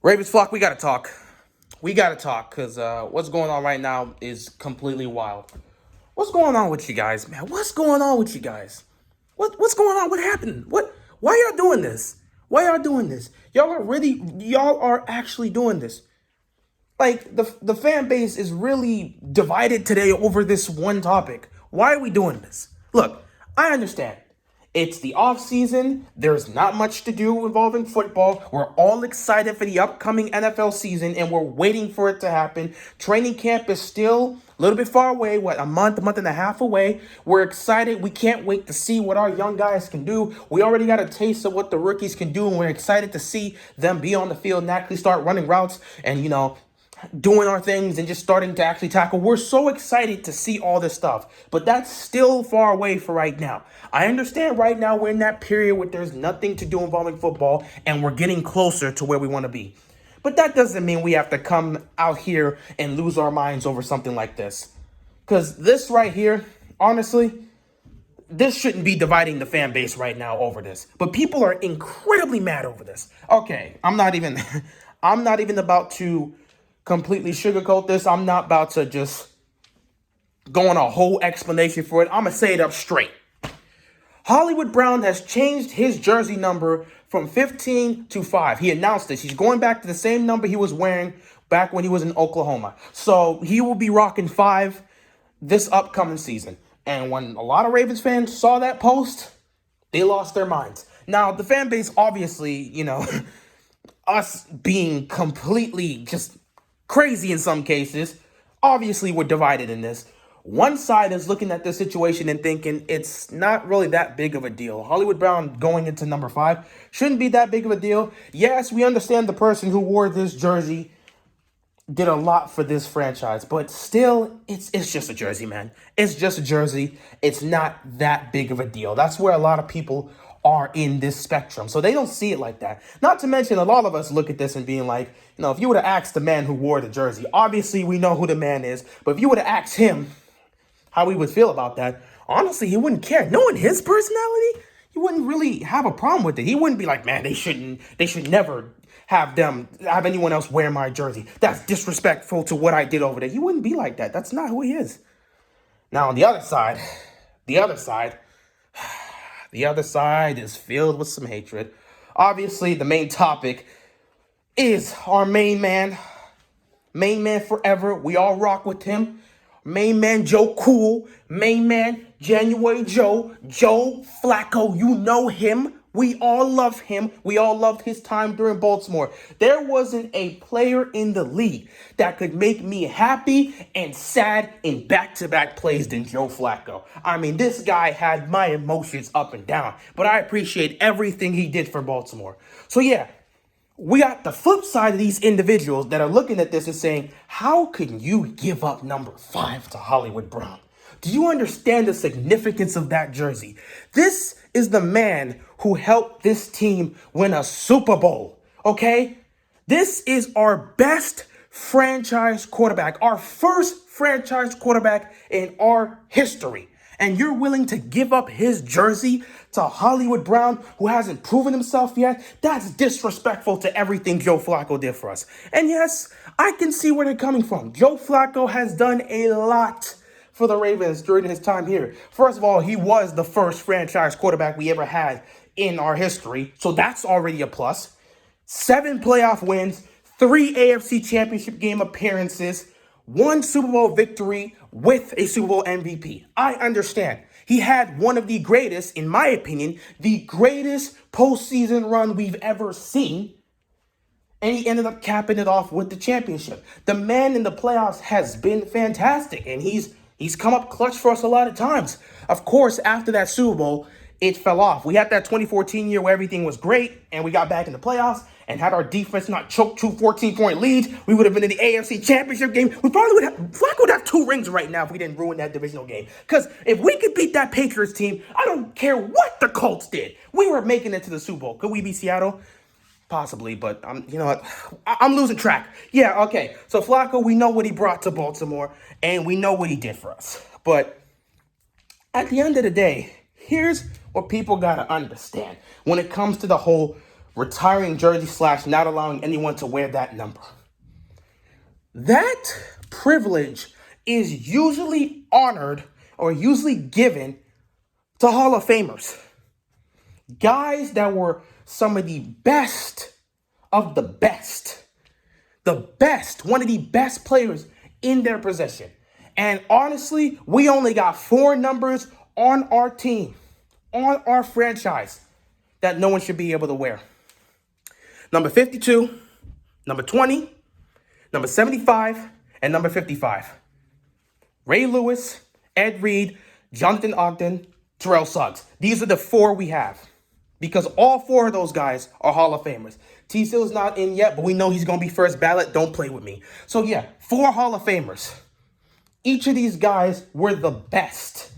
Ravens flock, we gotta talk. We gotta talk because what's going on right now is completely wild. What's going on with you guys, man? What's going on with you guys? What's going on? What happened? Why y'all doing this? Why y'all doing this? Y'all are actually doing this. Like the fan base is really divided today over this one topic. Why are we doing this? Look, I understand. It's the off season. There's not much to do involving football. We're all excited for the upcoming NFL season and we're waiting for it to happen. Training camp is still a little bit far away, a month and a half away. We're excited. We can't wait to see what our young guys can do. We already got a taste of what the rookies can do and we're excited to see them be on the field and actually start running routes and, doing our things and just starting to actually tackle. We're so excited to see all this stuff, but that's still far away for right now. I understand right now we're in that period where there's nothing to do involving football and we're getting closer to where we want to be. But that doesn't mean we have to come out here and lose our minds over something like this. Because this right here, honestly, this shouldn't be dividing the fan base right now over this. But people are incredibly mad over this. Okay, I'm not even I'm not even about to completely sugarcoat this. I'm not about to just go on a whole explanation for it. I'm going to say it up straight. Hollywood Brown has changed his jersey number from 15 to 5. He announced this. He's going back to the same number he was wearing back when he was in Oklahoma. So he will be rocking 5 this upcoming season. And when a lot of Ravens fans saw that post, they lost their minds. Now, the fan base, obviously, us being completely just crazy in some cases, obviously we're divided in this. One side is looking at this situation and thinking it's not really that big of a deal. Hollywood Brown going into number 5 shouldn't be that big of a deal. Yes, we understand the person who wore this jersey did a lot for this franchise, but still, it's just a jersey, man. It's just a jersey. It's not that big of a deal. That's where a lot of people are in this spectrum. So they don't see it like that. Not to mention, a lot of us look at this and being like, if you would have asked the man who wore the jersey, obviously we know who the man is, but if you would have asked him how he would feel about that, honestly, he wouldn't care. Knowing his personality, he wouldn't really have a problem with it. He wouldn't be like, man, they should never have anyone else wear my jersey. That's disrespectful to what I did over there. He wouldn't be like that. That's not who he is. Now, on the other side, the other side is filled with some hatred. Obviously, the main topic is our main man forever. We all rock with him. Main man Joe Cool, main man January Joe Flacco. You know him. We all love him. We all loved his time during Baltimore. There wasn't a player in the league that could make me happy and sad in back-to-back plays than Joe Flacco. I mean, this guy had my emotions up and down, but I appreciate everything he did for Baltimore. So yeah, we got the flip side of these individuals that are looking at this and saying, how can you give up number 5 to Hollywood Brown? Do you understand the significance of that jersey? This is the man who helped this team win a Super Bowl, okay? This is our best franchise quarterback, our first franchise quarterback in our history. And you're willing to give up his jersey to Hollywood Brown, who hasn't proven himself yet? That's disrespectful to everything Joe Flacco did for us. And yes, I can see where they're coming from. Joe Flacco has done a lot for the Ravens during his time here. First of all, he was the first franchise quarterback we ever had in our history, so that's already a plus. 7 playoff wins, 3 AFC Championship game appearances, 1 Super Bowl victory with a Super Bowl MVP. I understand. He had one of the greatest, in my opinion, the greatest postseason run we've ever seen. And he ended up capping it off with the championship. The man in the playoffs has been fantastic, and he's come up clutch for us a lot of times. Of course, after that Super Bowl, it fell off. We had that 2014 year where everything was great, and we got back in the playoffs, and had our defense not choked 2 14-point leads, we would have been in the AFC Championship game. We probably would have, Flacco would have 2 rings right now if we didn't ruin that divisional game. Because if we could beat that Patriots team, I don't care what the Colts did. We were making it to the Super Bowl. Could we beat Seattle? Possibly, but you know what? I'm losing track. Yeah, okay. So Flacco, we know what he brought to Baltimore, and we know what he did for us. But at the end of the day, here's what people gotta understand when it comes to the whole retiring jersey / not allowing anyone to wear that number. That privilege is usually honored or usually given to Hall of Famers. Guys that were some of the best of the best. The best, one of the best players in their position. And honestly, we only got 4 numbers on our team, on our franchise, that no one should be able to wear. Number 52, number 20, number 75, and number 55. Ray Lewis, Ed Reed, Jonathan Ogden, Terrell Suggs. These are the 4 we have. Because all 4 of those guys are Hall of Famers. T-Sill's not in yet, but we know he's going to be first ballot. Don't play with me. So yeah, 4 Hall of Famers. Each of these guys were the best,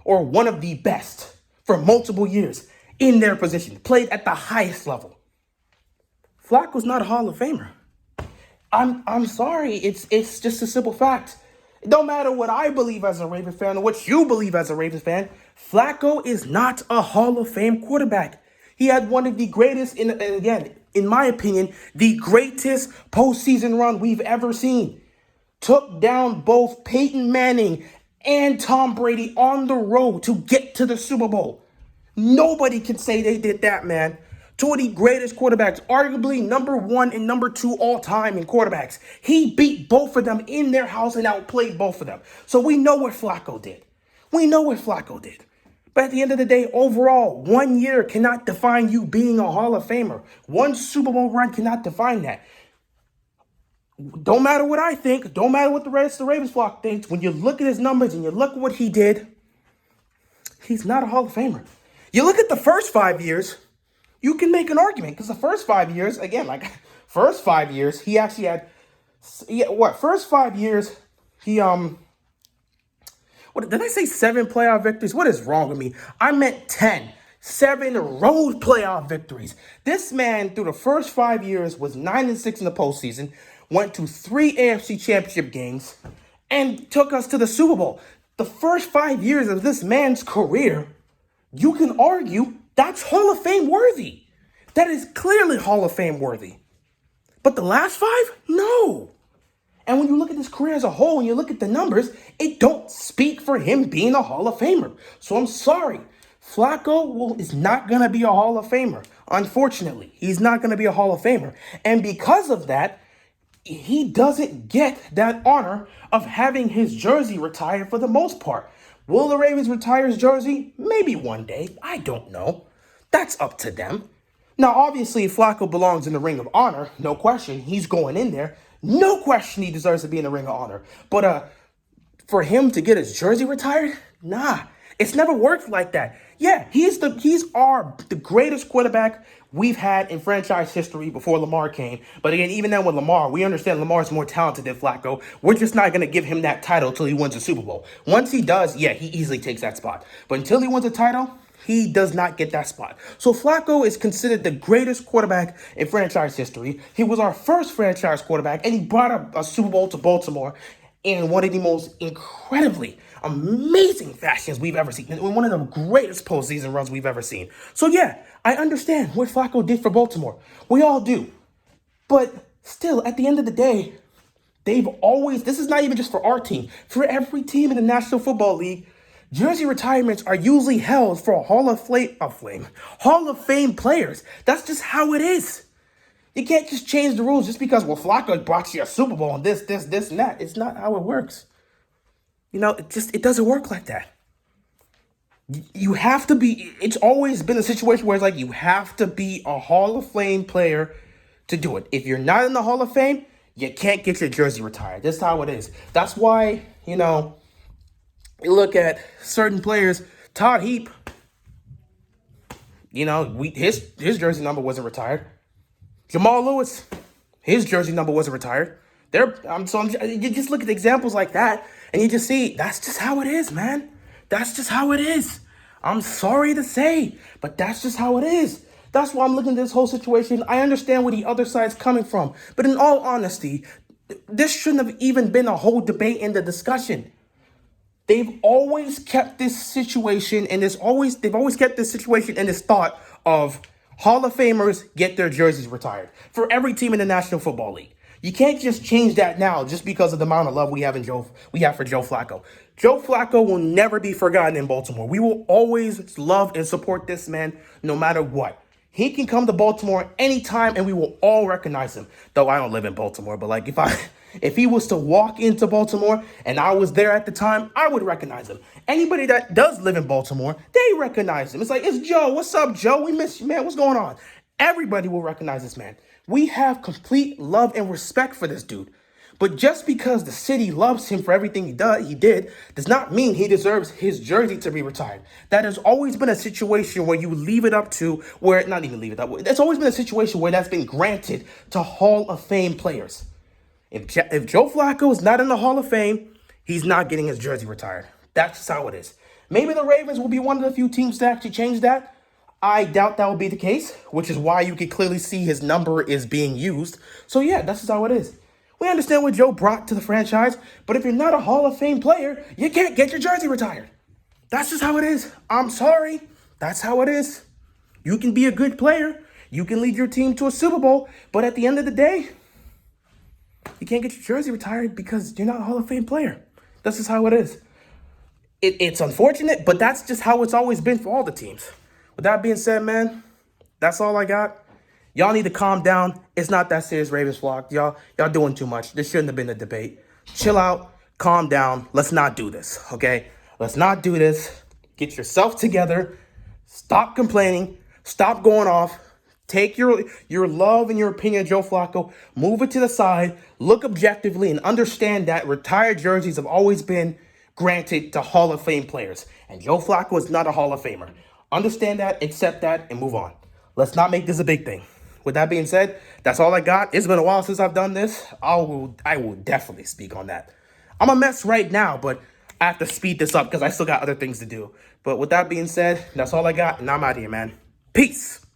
or one of the best, for multiple years in their position. Played at the highest level. Flacco's not a Hall of Famer. I'm sorry. It's just a simple fact. It don't matter what I believe as a Ravens fan or what you believe as a Ravens fan. Flacco is not a Hall of Fame quarterback. He had one of the greatest, and again, in my opinion, the greatest postseason run we've ever seen. Took down both Peyton Manning and Tom Brady on the road to get to the Super Bowl. Nobody can say they did that, man. 2 of the greatest quarterbacks, arguably number 1 and number 2 all time in quarterbacks. He beat both of them in their house and outplayed both of them. So we know what Flacco did. But at the end of the day, overall, 1 year cannot define you being a Hall of Famer. 1 Super Bowl run cannot define that. Don't matter what I think. Don't matter what the rest of the Ravens flock thinks. When you look at his numbers and you look at what he did, he's not a Hall of Famer. You look at the first 5 years, you can make an argument. Because the first 5 years, again, first 5 years, he actually had, first 5 years, he, what did I say 7 playoff victories? What is wrong with me? I meant 10. 7 road playoff victories. This man, through the first 5 years, was 9-6 in the postseason, went to 3 AFC championship games, and took us to the Super Bowl. The first 5 years of this man's career, you can argue that's Hall of Fame worthy. That is clearly Hall of Fame worthy. But the last 5? No. And when you look at his career as a whole and you look at the numbers, it don't speak for him being a Hall of Famer. So I'm sorry. Flacco is not going to be a Hall of Famer. Unfortunately, he's not going to be a Hall of Famer. And because of that, he doesn't get that honor of having his jersey retired for the most part. Will the Ravens retire his jersey? Maybe one day. I don't know. That's up to them. Now, obviously, Flacco belongs in the Ring of Honor. No question. He's going in there. No question he deserves to be in the Ring of Honor. But for him to get his jersey retired? Nah. It's never worked like that. Yeah, he's the greatest quarterback we've had in franchise history before Lamar came. But again, even then with Lamar, we understand Lamar's more talented than Flacco. We're just not going to give him that title until he wins a Super Bowl. Once he does, yeah, he easily takes that spot. But until he wins a title, he does not get that spot. So Flacco is considered the greatest quarterback in franchise history. He was our first franchise quarterback, and he brought a Super Bowl to Baltimore in one of the most incredibly amazing fashions we've ever seen. One of the greatest postseason runs we've ever seen. So yeah, I understand what Flacco did for Baltimore. We all do. But still, at the end of the day, this is not even just for our team. For every team in the National Football League, jersey retirements are usually held for Hall of Fame players. That's just how it is. You can't just change the rules just because, Flacco brought you a Super Bowl and this, and that. It's not how it works. It doesn't work like that. You have to be, it's always been a situation where it's like you have to be a Hall of Fame player to do it. If you're not in the Hall of Fame, you can't get your jersey retired. That's how it is. That's why, you look at certain players, Todd Heap, his jersey number wasn't retired. Jamal Lewis, his jersey number wasn't retired. You just look at examples like that, and you just see that's just how it is, man. That's just how it is. I'm sorry to say, but that's just how it is. That's why I'm looking at this whole situation. I understand where the other side's coming from, but in all honesty, this shouldn't have even been a whole debate in the discussion. They've always kept this situation, and they've always kept this situation in this thought of Hall of Famers get their jerseys retired for every team in the National Football League. You can't just change that now just because of the amount of love we have for Joe Flacco. Joe Flacco will never be forgotten in Baltimore. We will always love and support this man no matter what. He can come to Baltimore anytime and we will all recognize him. Though I don't live in Baltimore, but like if he was to walk into Baltimore and I was there at the time, I would recognize him. Anybody that does live in Baltimore, they recognize him. It's like, it's Joe. What's up, Joe? We miss you, man. What's going on? Everybody will recognize this man. We have complete love and respect for this dude. But just because the city loves him for everything he did, does not mean he deserves his jersey to be retired. That has always been a situation where you leave it up to, where, not even leave it up, that's always been a situation where that's been granted to Hall of Fame players. If Joe Flacco is not in the Hall of Fame, he's not getting his jersey retired. That's just how it is. Maybe the Ravens will be one of the few teams to actually change that. I doubt that will be the case, which is why you can clearly see his number is being used. So yeah, that's just how it is. We understand what Joe brought to the franchise, but if you're not a Hall of Fame player, you can't get your jersey retired. That's just how it is. I'm sorry. That's how it is. You can be a good player. You can lead your team to a Super Bowl, but at the end of the day, you can't get your jersey retired because you're not a Hall of Fame player. That's just how it is. It's unfortunate, but that's just how it's always been for all the teams. With that being said, man, that's all I got. Y'all need to calm down. It's not that serious, Ravens flock. Y'all doing too much. This shouldn't have been a debate. Chill out. Calm down. Let's not do this, okay? Let's not do this. Get yourself together. Stop complaining. Stop going off. Take your love and your opinion of Joe Flacco, move it to the side, look objectively, and understand that retired jerseys have always been granted to Hall of Fame players. And Joe Flacco is not a Hall of Famer. Understand that, accept that, and move on. Let's not make this a big thing. With that being said, that's all I got. It's been a while since I've done this. I will definitely speak on that. I'm a mess right now, but I have to speed this up because I still got other things to do. But with that being said, that's all I got, and I'm out of here, man. Peace.